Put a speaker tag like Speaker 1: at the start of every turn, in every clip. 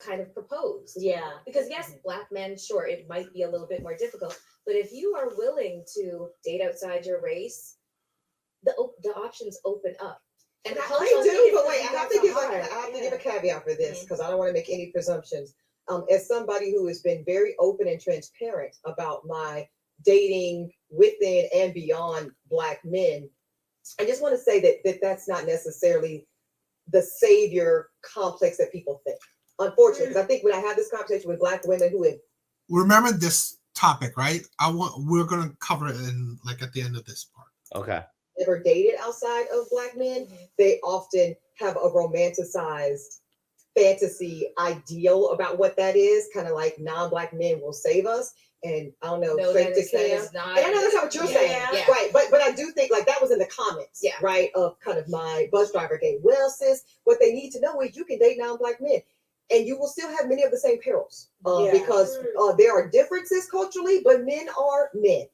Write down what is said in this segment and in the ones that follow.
Speaker 1: kind of proposed.
Speaker 2: Yeah.
Speaker 1: Because yes, Black men, sure, it might be a little bit more difficult, but if you are willing to date outside your race, the options open up. And
Speaker 3: They
Speaker 1: cultural
Speaker 3: do, but wait,
Speaker 1: hard.
Speaker 3: I have to give a caveat for this because I don't want to make any presumptions. As somebody who has been very open and transparent about my dating within and beyond Black men, I just want to say that's not necessarily the savior complex that people think. Unfortunately, because I think when I have this conversation with Black women who have
Speaker 4: remember this topic, right? We're gonna cover it in like at the end of this part.
Speaker 5: Okay.
Speaker 3: never dated outside of Black men, they often have a romanticized fantasy ideal about what that is, kind of like non-Black men will save us. And I don't know,
Speaker 1: No,
Speaker 3: straight to Cam. And I know that's not what you're saying, right? But I do think like that was in the comments, right? Of kind of my bus driver game. Well, sis, what they need to know is you can date non-Black men, and you will still have many of the same perils because there are differences culturally, but men are men.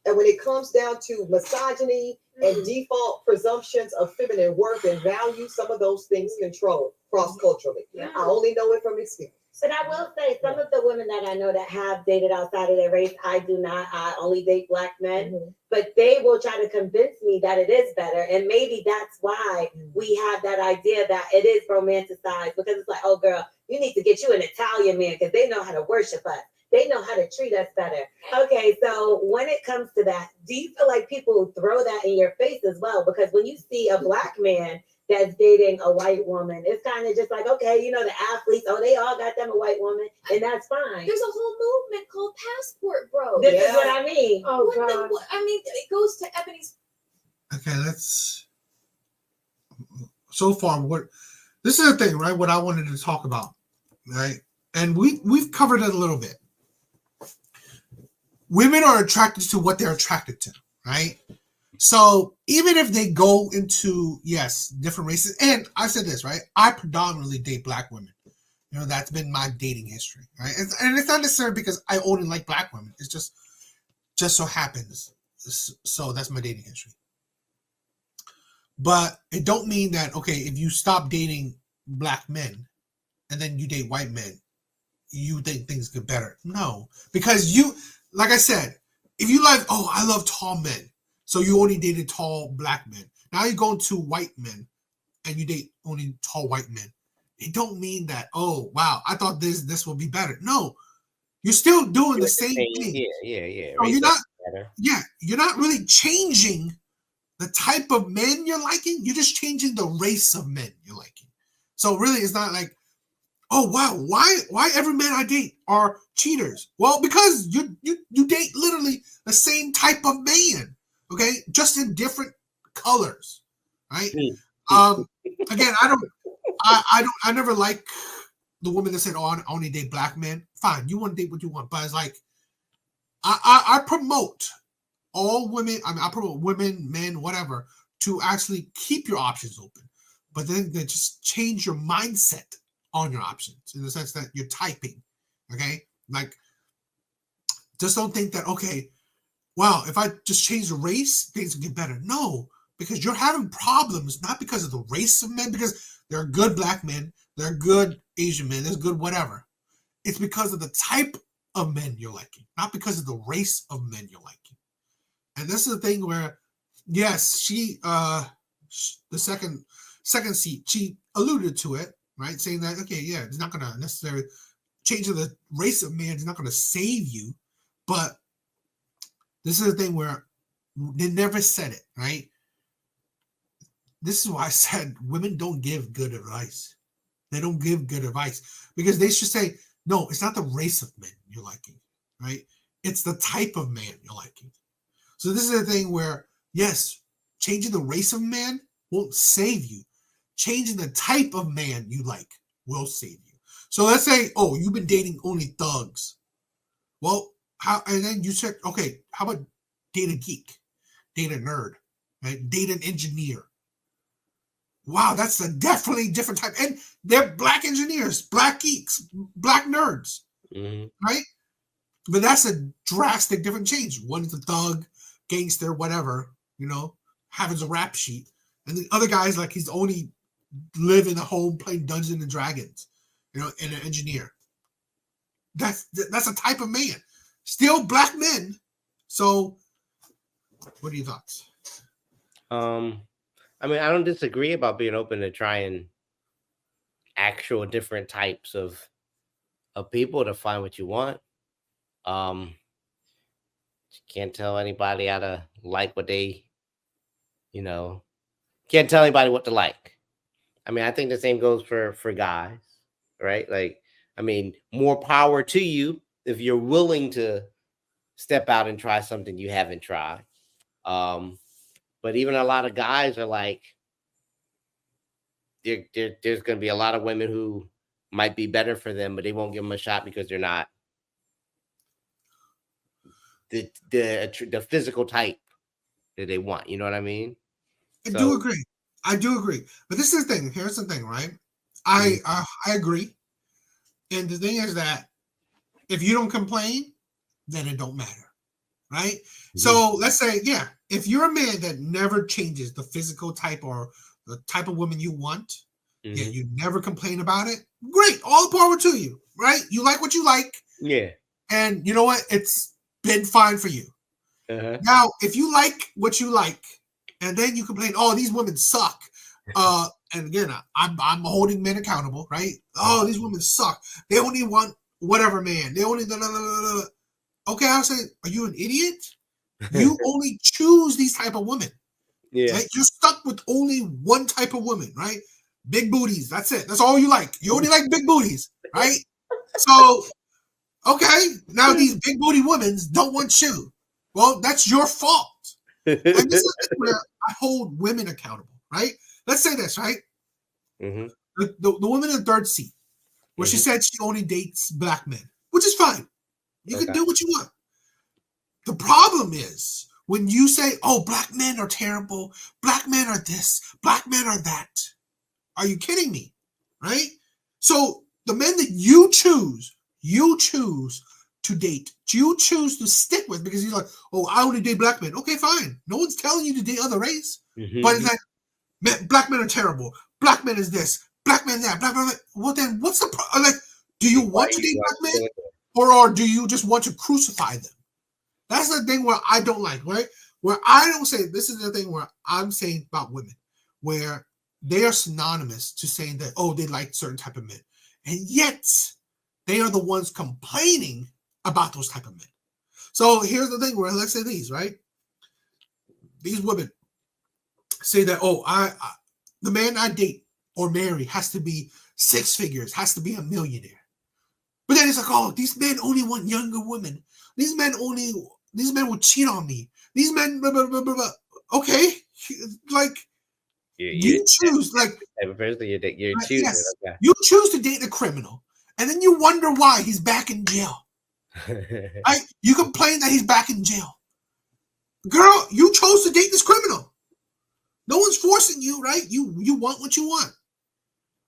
Speaker 3: And when it comes down to misogyny and default presumptions of feminine worth and value, some of those things control cross-culturally. I only know it from experience.
Speaker 2: But I will say, some of the women that I know that have dated outside of their race, I do not. I only date Black men. But they will try to convince me that it is better. And maybe that's why we have that idea that it is romanticized. Because it's like, oh, girl, you need to get you an Italian man because they know how to worship us. They know how to treat us better. Okay, so when it comes to that, do you feel like people throw that in your face as well? Because when you see a Black man that's dating a white woman, it's kind of just like, okay, you know, the athletes, oh, they all got them a white woman, and that's fine.
Speaker 1: There's a whole movement called Passport Bro.
Speaker 2: This is what I mean.
Speaker 1: Oh, God. I mean, it goes to Ebony's.
Speaker 4: Okay, let's. So far, this is the thing, right? What I wanted to talk about, right? And we've covered it a little bit. Women are attracted to what they're attracted to, right? So even if they go into, yes, different races, and I said this, right? I predominantly date Black women. You know, that's been my dating history, right? And it's not necessarily because I only like Black women. It's just so happens. So that's my dating history. But it don't mean that, okay, if you stop dating Black men and then you date white men, you think things get better. No, because like I said, if you like, oh, I love tall men, so you only dated tall Black men. Now you go to white men and you date only tall white men. It don't mean that, oh, wow, I thought this will be better. No, you're still doing the same thing.
Speaker 5: Yeah.
Speaker 4: So you're not really changing the type of men you're liking. You're just changing the race of men you're liking. So really, it's not like, oh wow, why every man I date are cheaters? Well, because you date literally the same type of man, okay, just in different colors, right? Again, I never like the woman that said, oh, I only date Black men. Fine, you want to date what you want, but it's like I promote all women. I mean, I promote women, men, whatever, to actually keep your options open, but then they just change your mindset on your options in the sense that you're typing, okay? Like, just don't think that, okay, wow, if I just change the race, things will get better. No, because you're having problems, not because of the race of men, because there are good Black men, there are good Asian men, there's good whatever. It's because of the type of men you're liking, not because of the race of men you're liking. And this is the thing where, yes, she, the second seat, she alluded to it, right? Saying that, okay, yeah, it's not going to necessarily change the race of man. It's not going to save you. But this is the thing where they never said it, right? This is why I said women don't give good advice. They don't give good advice because they should say, no, it's not the race of men you're liking, right? It's the type of man you're liking. So this is the thing where, yes, changing the race of man won't save you. Changing the type of man you like will save you. So let's say, oh, you've been dating only thugs. Well, and then you said, okay, how about date a geek, date a nerd, right? Date an engineer. Wow, that's a definitely different type. And they're Black engineers, Black geeks, Black nerds, right? But that's a drastic different change. One's a thug, gangster, whatever, you know, having a rap sheet. And the other guy's like he's only live in a home playing Dungeons and Dragons. and an engineer. That's a type of man. Still black men. So, what are your thoughts?
Speaker 5: I mean, I don't disagree about being open to trying actual different types of people to find what you want. You can't tell anybody how to like what they, can't tell anybody what to like. I mean, I think the same goes for guys, right? Like, I mean, more power to you if you're willing to step out and try something you haven't tried. But even a lot of guys are like, there's going to be a lot of women who might be better for them, but they won't give them a shot because they're not the physical type that they want. You know what I mean?
Speaker 4: I do agree. But this is the thing. Here's the thing, right? I agree. And the thing is that if you don't complain, then it don't matter, right? Mm-hmm. So let's say, if you're a man that never changes the physical type or the type of woman you want, you never complain about it, great, all the power to you, right? You like what you like.
Speaker 5: Yeah. And
Speaker 4: you know what? It's been fine for you. Uh-huh. Now, if you like what you like, and then you complain, oh, these women suck. And again, I'm holding men accountable, right? Oh, these women suck. They only want whatever man. They only Okay, I'll say, are you an idiot? You only choose these type of women. Yeah. Right? You're stuck with only one type of woman, right? Big booties. That's it. That's all you like. You only like big booties, right? So, okay, now these big booty women don't want you. Well, that's your fault. And this is where I hold women accountable, right? Let's say this, right? Mm-hmm. The woman in the third seat, where she said she only dates black men, which is fine. You can do what you want. The problem is when you say, oh, black men are terrible, black men are this, black men are that. Are you kidding me? Right? So the men that you choose to date, you choose to stick with because you're like, oh, I only date black men. Okay, fine. No one's telling you to date other race. Mm-hmm. But it's like, black men are terrible. Black men is this. Black men that. Black men that. Well, then what's the problem? Like, do you want to date black men? Or do you just want to crucify them? That's the thing where I don't like, right? Where I don't say, this is the thing where I'm saying about women, where they are synonymous to saying that, oh, they like certain type of men. And yet, they are the ones complaining about those type of men. So here's the thing where, let's say these, right? These women say that, oh, the man I date or marry has to be 6 figures, has to be a millionaire. But then it's like, oh, these men only want younger women. These men will cheat on me. These men, blah, blah, blah, blah, blah. Okay, like you choose, like
Speaker 5: you're choosing.
Speaker 4: Yes, okay. You choose to date a criminal, and then you wonder why he's back in jail. Right? You complain that he's back in jail. Girl, you chose to date this criminal. No one's forcing you, right? You want what you want.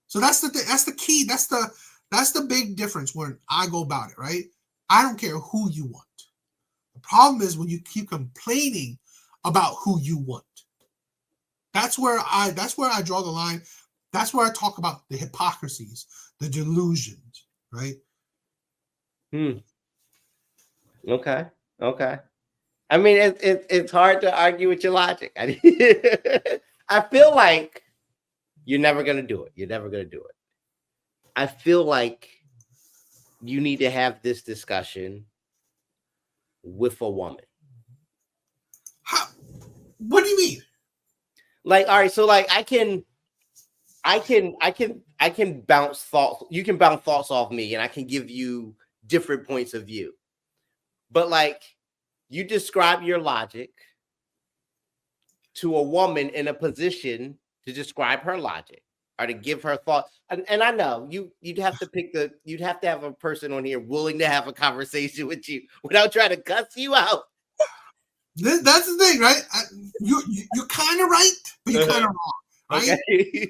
Speaker 4: So that's the thing. That's the key. That's the big difference when I go about it, right? I don't care who you want. The problem is when you keep complaining about who you want. That's where I draw the line. That's where I talk about the hypocrisies, the delusions, right?
Speaker 5: Okay. I mean, it's hard to argue with your logic. I feel like you're never gonna do it. I feel like you need to have this discussion with a woman.
Speaker 4: How? What do you mean?
Speaker 5: Like, all right, so like I can bounce thoughts. You can bounce thoughts off me, and I can give you different points of view. But like, you describe your logic to a woman in a position to describe her logic or to give her thoughts. And I know you'd have to have a person on here willing to have a conversation with you without trying to cuss you out.
Speaker 4: That's the thing, right? You're kind of right, but you're kind of wrong, right? Okay.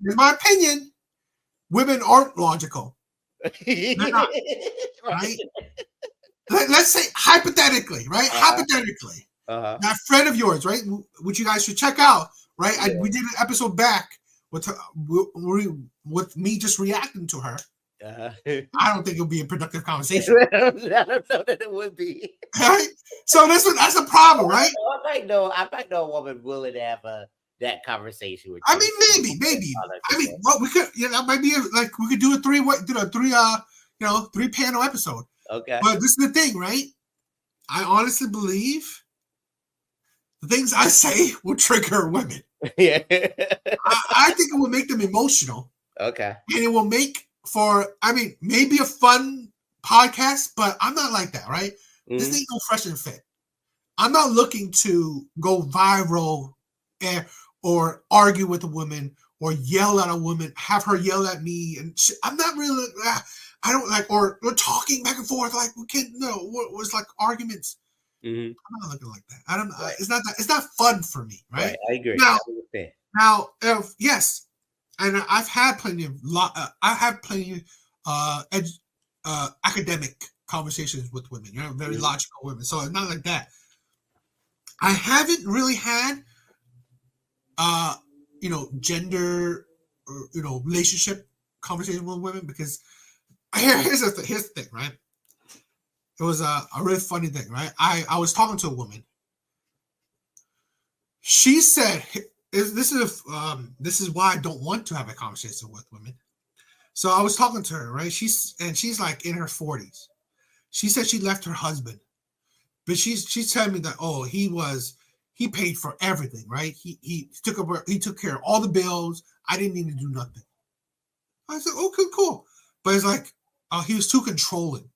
Speaker 4: In my opinion, women aren't logical. They're not, right? Let's say hypothetically, right? Hypothetically, that friend of yours, right? Which you guys should check out, right? We did an episode back with me just reacting to her, I don't think it'll be a productive conversation.
Speaker 5: I don't know that it would be.
Speaker 4: Right? So that's a problem, right?
Speaker 5: I might know a woman willing to have that conversation with you.
Speaker 4: I mean, maybe. I mean, well, we could, that might be like we could do a three panel episode.
Speaker 5: Okay.
Speaker 4: But this is the thing, right? I honestly believe the things I say will trigger women.
Speaker 5: Yeah.
Speaker 4: I think it will make them emotional.
Speaker 5: Okay.
Speaker 4: And it will make for, maybe a fun podcast, but I'm not like that, right? Mm-hmm. This ain't no fresh and fit. I'm not looking to go viral or argue with a woman or yell at a woman, have her yell at me. And I'm not really, I don't like, or we're talking back and forth like we can't, it's like arguments.
Speaker 5: Mm-hmm.
Speaker 4: I'm not looking like that. I don't know. Right. It's not fun for me, right?
Speaker 5: I agree.
Speaker 4: Now, yes, and I've had plenty of academic conversations with women, very logical women. So it's not like that. I haven't really had, gender, relationship conversation with women because here's the thing, right? It was a really funny thing, right? I was talking to a woman. She said, "This is why I don't want to have a conversation with women." So I was talking to her, right? She's like in her 40s. She said she left her husband, but she's telling me that he paid for everything, right? He took care of all the bills. I didn't need to do nothing. I said, okay, cool, but it's like he was too controlling.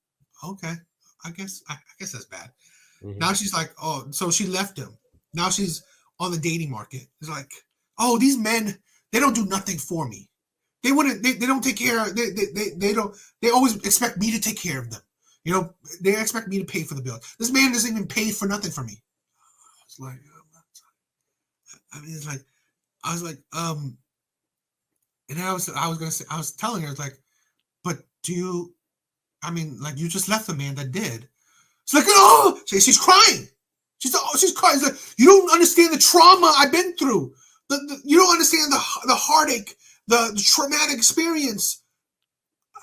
Speaker 4: Okay. I guess that's bad. Mm-hmm. Now she's like, so she left him. Now she's on the dating market. It's like, these men, they don't do nothing for me. They don't take care. They always expect me to take care of them. They expect me to pay for the bill. This man doesn't even pay for nothing for me. It's like, and I was telling her, it's like, but do you, you just left the man that did. It's like, she's crying. She's crying. It's like, you don't understand the trauma I've been through. You don't understand the heartache, the traumatic experience.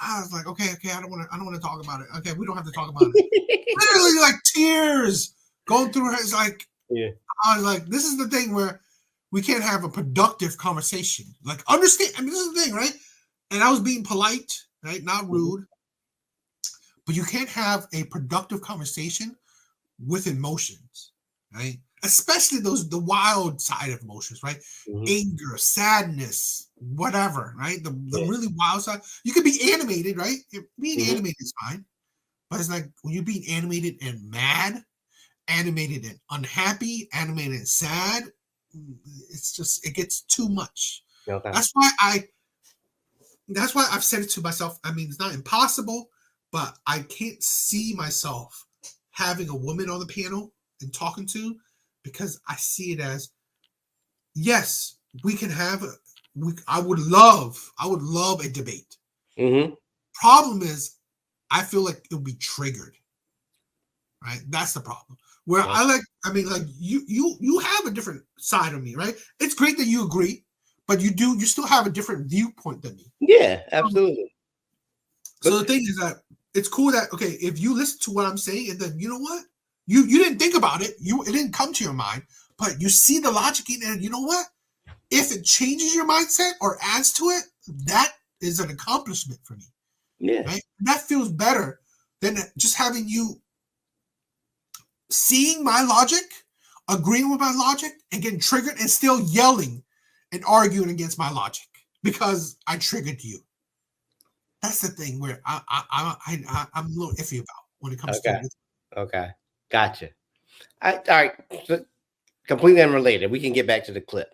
Speaker 4: I was like, okay, I don't want to talk about it. Okay, we don't have to talk about it. Literally, like tears going through her. It's like, yeah. I was like, this is the thing where we can't have a productive conversation. Like, understand. This is the thing, right? And I was being polite, right? Not rude. Mm-hmm. But you can't have a productive conversation with emotions, right? Especially the wild side of emotions, right? Mm-hmm. Anger, sadness, whatever, right? The really wild side. You could be animated, right? Being animated is fine. But it's like when you're being animated and mad, animated and unhappy, animated and sad, it gets too much. Okay. That's why I've said it to myself. It's not impossible, but I can't see myself having a woman on the panel and talking to, because I see it as, yes, we can have I would love a debate. Mm-hmm. Problem is, I feel like it'll be triggered. Right? That's the problem. Where you have a different side of me, right? It's great that you agree, but you still have a different viewpoint than me.
Speaker 5: Yeah, absolutely.
Speaker 4: So the thing is that it's cool that, okay, if you listen to what I'm saying, and then you know what? You didn't think about it. It didn't come to your mind, but you see the logic in it, and you know what? If it changes your mindset or adds to it, that is an accomplishment for me.
Speaker 5: Yeah.
Speaker 4: Right? That feels better than just having you seeing my logic, agreeing with my logic, and getting triggered and still yelling and arguing against my logic because I triggered you. That's the thing where I'm a little iffy about when it comes to this.
Speaker 5: Okay. Gotcha. All right. So, completely unrelated. We can get back to the clip.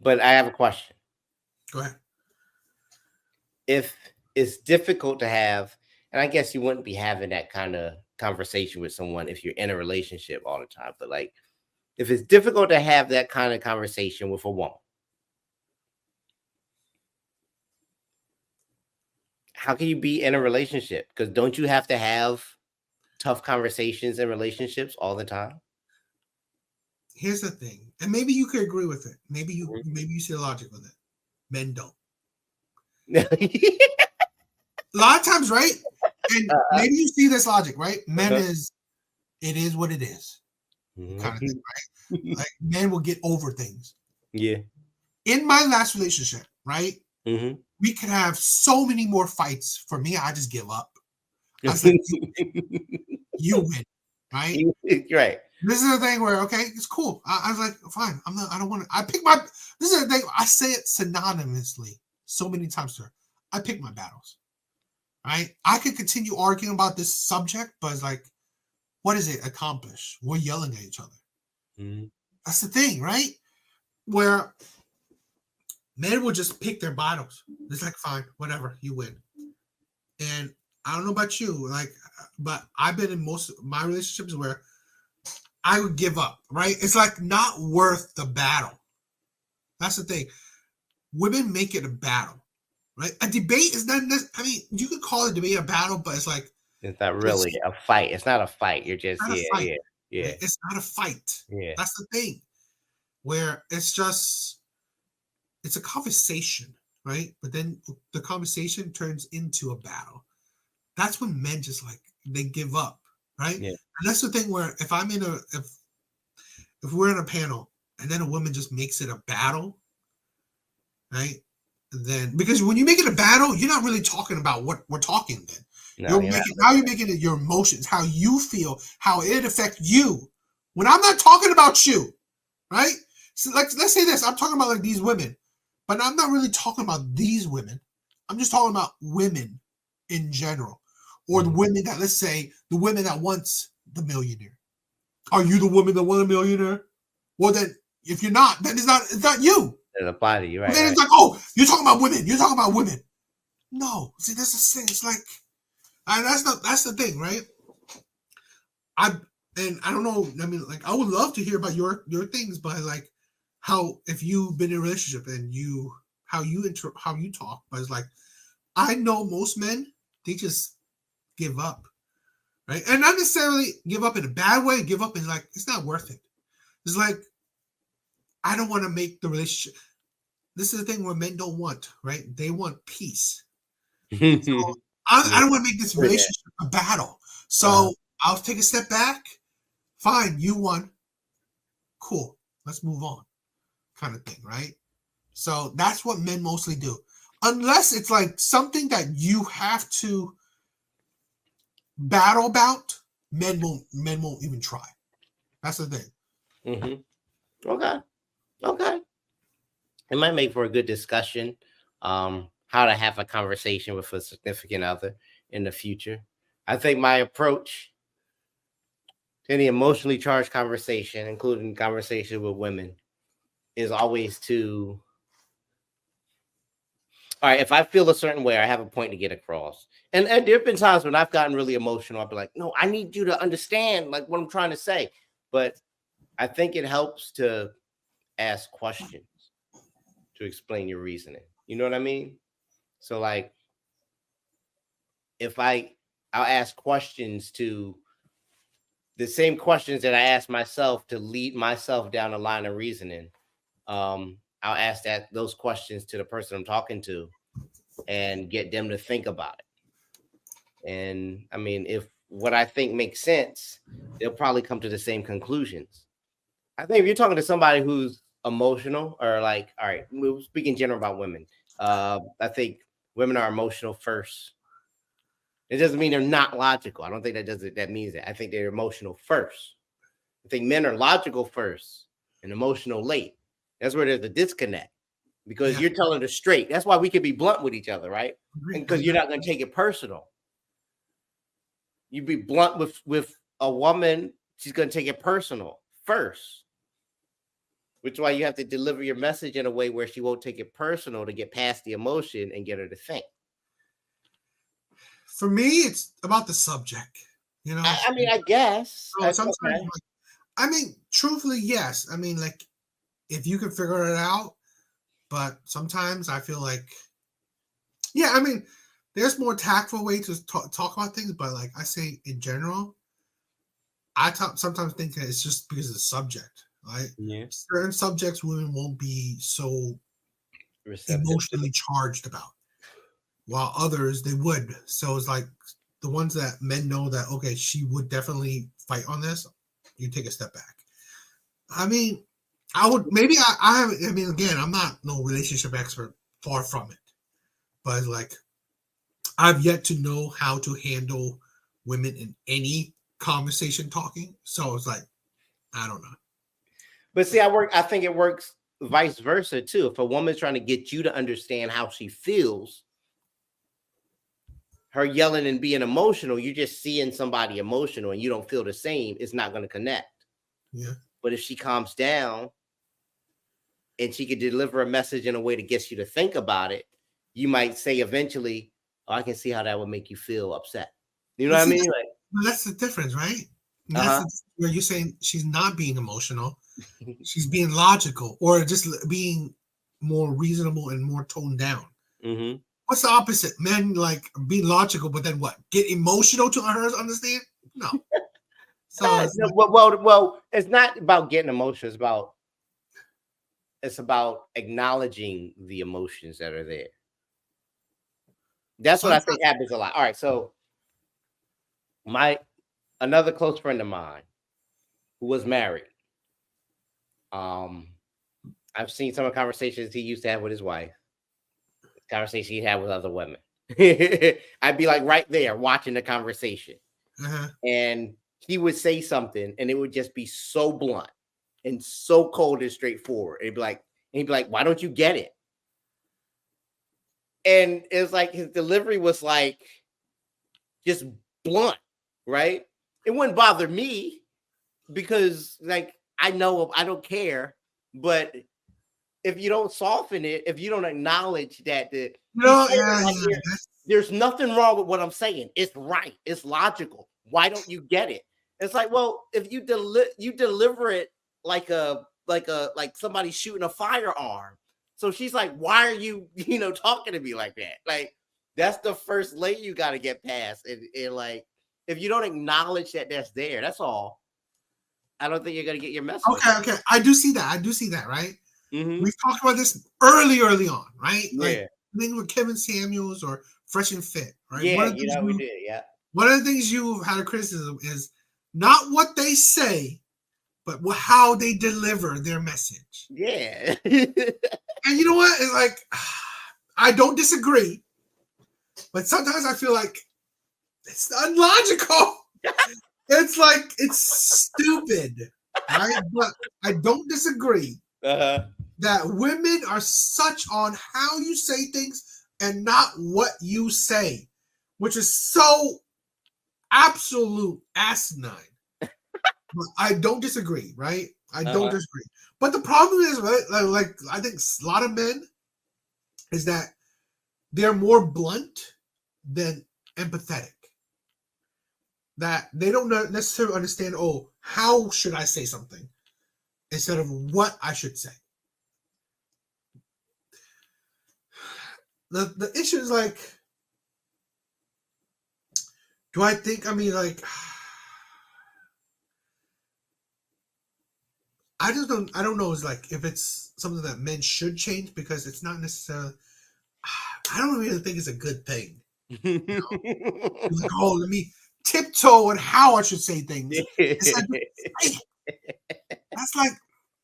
Speaker 5: But I have a question.
Speaker 4: Go ahead.
Speaker 5: If it's difficult to have, and I guess you wouldn't be having that kind of conversation with someone if you're in a relationship all the time, but like, if it's difficult to have that kind of conversation with a woman, how can you be in a relationship? Because don't you have to have tough conversations in relationships all the time?
Speaker 4: Here's the thing, and maybe you could agree with it. Maybe you see the logic with it. Men don't. A lot of times, right? And maybe you see this logic, right? Men is, it is what it is, kind of thing, right? Like men will get over things.
Speaker 5: Yeah.
Speaker 4: In my last relationship, right? We could have so many more fights. For me, I just give up. I was like, you win, right?
Speaker 5: Right.
Speaker 4: This is the thing where, okay, it's cool. I was like, fine. I don't want to. I pick my. This is the thing. I say it synonymously so many times to her. I pick my battles. Right? I could continue arguing about this subject, but it's like, what does it accomplish? We're yelling at each other. That's the thing, right? Where men will just pick their battles. It's like, fine, whatever, you win. And I don't know about you, like, but I've been in most of my relationships where I would give up, right? It's like not worth the battle. That's the thing. Women make it a battle. Right, a debate is not. I mean, you could call a debate a battle, but it's like
Speaker 5: it's not really a fight. It's not a fight. You're just yeah.
Speaker 4: It's not a fight.
Speaker 5: Yeah,
Speaker 4: that's the thing. Where it's just, it's a conversation, right? But then the conversation turns into a battle. That's when men just like they give up, right? Yeah. And that's the thing where if I'm in if we're in a panel and then a woman just makes it a battle, right? Then because when you make it a battle, you're not really talking about what we're talking then. No, you're making it your emotions, how you feel, how it affects you. When I'm not talking about you, right? So like let's say this, I'm talking about like these women, but I'm not really talking about these women. I'm just talking about women in general. Or the women that, let's say, the women that wants the millionaire. Are you the woman that want a millionaire? Well then, if you're not, then it's not you.
Speaker 5: There's a body, right?
Speaker 4: And then it's like, oh, you're talking about women. You're talking about women. No, see, that's the thing. It's like, that's the thing, right? I don't know. I mean, like, I would love to hear about your things, but like, how if you've been in a relationship and how you talk, but it's like, I know most men, they just give up, right? And not necessarily give up in a bad way. Give up in like, it's not worth it. It's like, I don't want to make the relationship. This is the thing where men don't want, right? They want peace. So I don't want to make this relationship a battle. So I'll take a step back. Fine, you won. Cool. Let's move on. Kind of thing, right? So that's what men mostly do. Unless it's like something that you have to battle about, men won't even try. That's the thing.
Speaker 5: Okay. It might make for a good discussion. How to have a conversation with a significant other in the future. I think my approach to any emotionally charged conversation, including conversation with women, is always to, all right, if I feel a certain way, I have a point to get across. And there have been times when I've gotten really emotional. I'll be like, no, I need you to understand like what I'm trying to say. But I think it helps to ask questions to explain your reasoning. You know what I mean? So like, if I'll ask questions to the same questions that I ask myself to lead myself down a line of reasoning. I'll ask those questions to the person I'm talking to and get them to think about it. And I mean, if what I think makes sense, they'll probably come to the same conclusions. I think if you're talking to somebody who's emotional or like, all right, we're speaking general about women. I think women are emotional first. It doesn't mean they're not logical. I don't think that means that. I think they're emotional first. I think men are logical first and emotional late. That's where there's a disconnect because you're telling it straight. That's why we can be blunt with each other, right? Because you're not going to take it personal. You be blunt with a woman, she's going to take it personal first. Which is why you have to deliver your message in a way where she won't take it personal to get past the emotion and get her to think.
Speaker 4: For me, it's about the subject. You know,
Speaker 5: I mean, I guess.
Speaker 4: So sometimes, like, I mean, truthfully, yes. I mean, like, if you can figure it out, but sometimes I feel like, yeah, I mean, there's more tactful way to talk about things, but like I say in general, I sometimes think that it's just because of the subject. Right? Yeah. Certain subjects women won't be so emotionally charged about. while others they would. So it's like the ones that men know that okay, she would definitely fight on this. You take a step back. I mean, I would maybe I mean again, I'm not no relationship expert, far from it, but it's like I've yet to know how to handle women in any conversation talking. So it's like I don't know.
Speaker 5: But see, I think it works vice versa too. If a woman's trying to get you to understand how she feels, her yelling and being emotional, you're just seeing somebody emotional and you don't feel the same, it's not going to connect.
Speaker 4: Yeah.
Speaker 5: But if she calms down and she could deliver a message in a way that gets you to think about it, you might say eventually, oh, I can see how that would make you feel upset. You know what I mean? Like,
Speaker 4: that's the difference, right? That's where you're saying she's not being emotional. She's being logical or just being more reasonable and more toned down.
Speaker 5: Mm-hmm.
Speaker 4: What's the opposite? Men like being logical, but then what? Get emotional to understand? No. So
Speaker 5: well, it's not about getting emotional. It's about acknowledging the emotions that are there. That's what I think happens a lot. All right, so another close friend of mine who was married. I've seen some of the conversations he used to have with his wife, conversations he had with other women. I'd be like right there watching the conversation, and he would say something, and it would just be so blunt and so cold and straightforward. He'd be like, "Why don't you get it?" And it's like his delivery was like just blunt, right? It wouldn't bother me because, like, I know I don't care, but if you don't soften it, if you don't acknowledge that there's nothing wrong with what I'm saying, it's right, it's logical. Why don't you get it? It's like, well, if you deliver it like somebody shooting a firearm. So she's like, why are you talking to me like that? Like, that's the first layer you got to get past. And like, if you don't acknowledge that that's there, that's all. I don't think you're gonna get your message.
Speaker 4: Okay. I do see that, right?
Speaker 5: Mm-hmm.
Speaker 4: We've talked about this early on, right?
Speaker 5: Yeah.
Speaker 4: Like, I think with Kevin Samuels or Fresh and Fit, right?
Speaker 5: Yeah, we did, yeah.
Speaker 4: One of the things you've had a criticism is not what they say, but how they deliver their message.
Speaker 5: Yeah.
Speaker 4: And you know what? It's like, I don't disagree, but sometimes I feel like it's unlogical. It's like, it's stupid, right? But I don't disagree that women are such on how you say things and not what you say, which is so absolute asinine. But I don't disagree, right? I don't disagree. But the problem is, right, like I think a lot of men is that they're more blunt than empathetic. That they don't necessarily understand, oh, how should I say something instead of what I should say. The issue is like, do I think, I mean, like, I don't know. It's like if it's something that men should change because it's not necessarily. I don't really think it's a good thing. It's like, oh, let me tiptoe on how I should say things. It's like, that's like,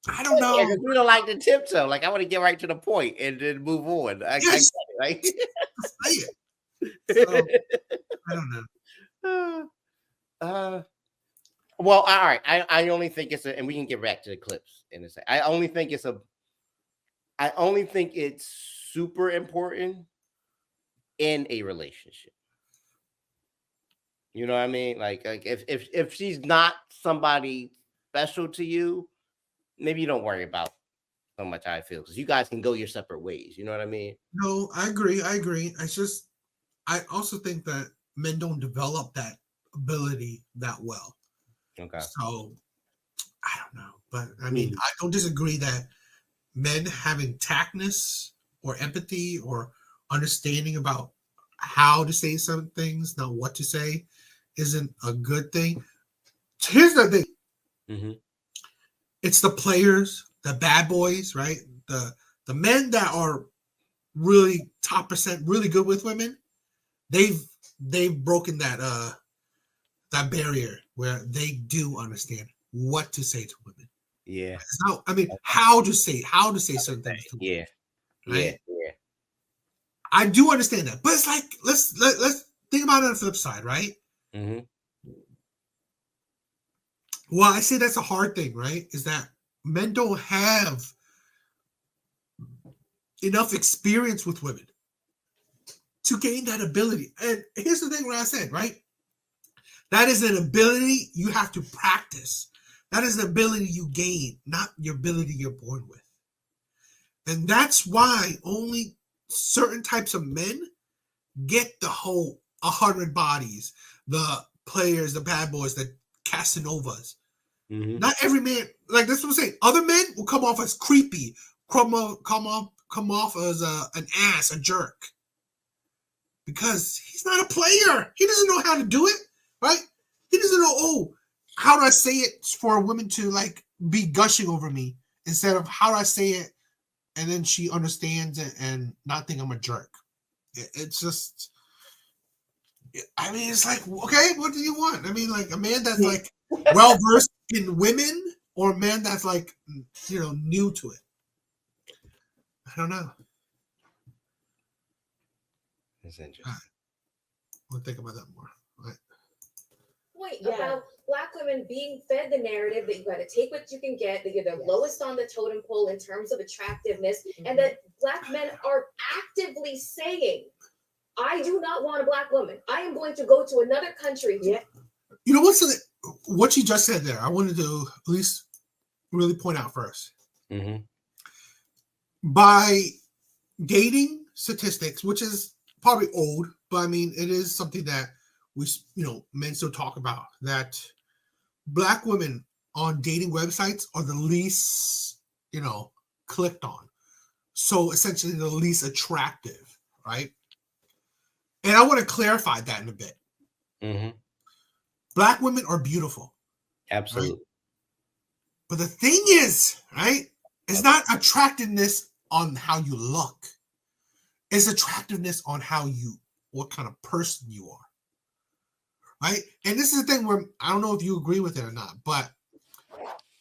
Speaker 4: I don't know.
Speaker 5: Yeah, we don't like to tiptoe. Like, I want to get right to the point and then move on. I get it, right?
Speaker 4: Say it. So, I don't
Speaker 5: know. Well, all right. I only think it's and we can get back to the clips in a second. I only think it's super important in a relationship. You know what I mean? Like if she's not somebody special to you, maybe you don't worry about so much how I feel because you guys can go your separate ways. You know what I mean?
Speaker 4: No, I agree. It's just I also think that men don't develop that ability that well.
Speaker 5: Okay.
Speaker 4: So I don't know, but I mean, I don't disagree that men having tactness or empathy or understanding about how to say some things, not what to say, isn't a good thing. Here's the thing.
Speaker 5: Mm-hmm.
Speaker 4: It's the players, the bad boys, right? The men that are really top percent really good with women, they've broken that barrier where they do understand what to say to women.
Speaker 5: Yeah.
Speaker 4: How, I mean, how to say certain things to women.
Speaker 5: Yeah.
Speaker 4: Right?
Speaker 5: Yeah.
Speaker 4: I do understand that, but it's like let's think about it on the flip side, right?
Speaker 5: Mm-hmm.
Speaker 4: Well, I say that's a hard thing, right? Is that men don't have enough experience with women to gain that ability. And here's the thing, what I said, right? That is an ability you have to practice. That is an ability you gain, not your ability you're born with. And that's why only certain types of men get the whole 100 bodies, the players, the bad boys, the Casanovas.
Speaker 5: Mm-hmm.
Speaker 4: Not every man, like that's what I'm saying. Other men will come off as creepy, come off as an ass, a jerk. Because he's not a player. He doesn't know how to do it, right? He doesn't know, how do I say it for a woman to like be gushing over me instead of how do I say it and then she understands it and not think I'm a jerk. It's just, I mean, it's like, okay, what do you want? I mean, like a man that's like well versed in women or a man that's like, new to it. I don't know.
Speaker 5: That's interesting.
Speaker 4: We'll think about that more. Right.
Speaker 1: Point about Black women being fed the narrative that you got to take what you can get, that you're the lowest on the totem pole in terms of attractiveness, and that Black men are actively saying, I do not want a Black woman. I am going to go to another country.
Speaker 4: You know what you just said there, I wanted to at least really point out first.
Speaker 5: Mm-hmm.
Speaker 4: By dating statistics, which is probably old, but I mean, it is something that we, men still talk about, that Black women on dating websites are the least, clicked on. So essentially the least attractive, right? And I want to clarify that in a bit.
Speaker 5: Mm-hmm.
Speaker 4: Black women are beautiful.
Speaker 5: Absolutely.
Speaker 4: Right? But the thing is, right, it's not attractiveness on how you look. It's attractiveness on what kind of person you are. Right? And this is the thing where I don't know if you agree with it or not, but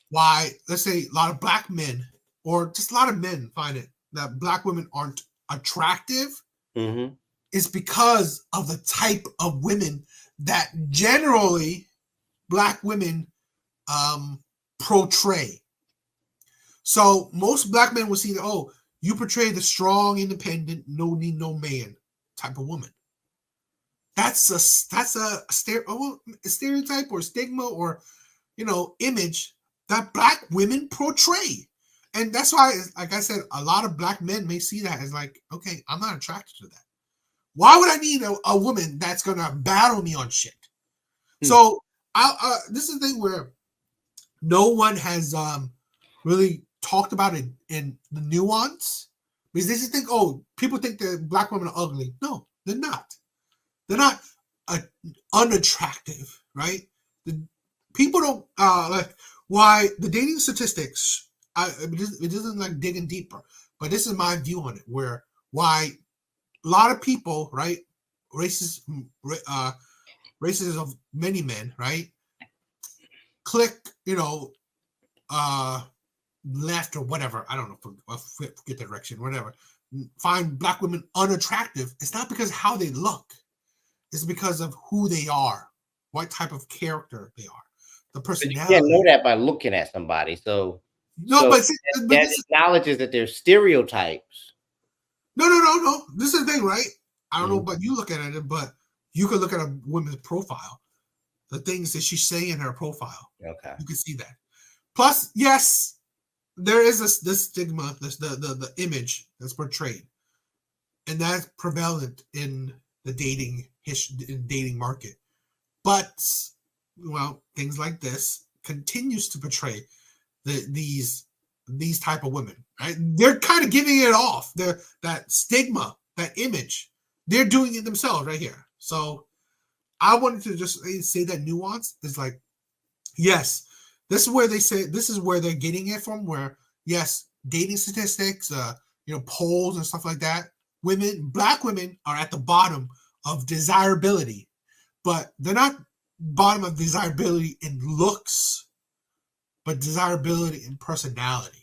Speaker 4: why, let's say a lot of Black men or just a lot of men find it that Black women aren't attractive is because of the type of women that generally Black women portray. So most Black men will see that, you portray the strong, independent, no need no man type of woman. That's a stereotype or stigma or image that Black women portray. And that's why, like I said, a lot of Black men may see that as like, okay, I'm not attracted to that. Why would I need a woman that's gonna battle me on shit? So this is the thing where no one has really talked about it in the nuance, because they just think, people think that Black women are ugly. No, they're not. They're not unattractive, right? People don't like why the dating statistics. It isn't like digging deeper, but this is my view on it. Where why a lot of people, right, races of many men, right, click, left or whatever. I don't know, forget the direction, whatever. Find Black women unattractive. It's not because of how they look. It's because of who they are, what type of character they are, the personality.
Speaker 5: You can't know that by looking at somebody. So that acknowledges that there's stereotypes.
Speaker 4: No. This is the thing, right? I don't know about you looking at it, but you can look at a woman's profile, the things that she's saying in her profile.
Speaker 5: Okay,
Speaker 4: you can see that. Plus, yes, there is this stigma, the image that's portrayed, and that's prevalent in the dating market. But things like this continues to portray these type of women, right? They're kind of giving it off. That stigma, that image, they're doing it themselves right here. So I wanted to just say that nuance is like, yes, this is where they say, this is where they're getting it from, where yes, dating statistics, polls and stuff like that black women are at the bottom of desirability, but they're not bottom of desirability in looks, but desirability in personality.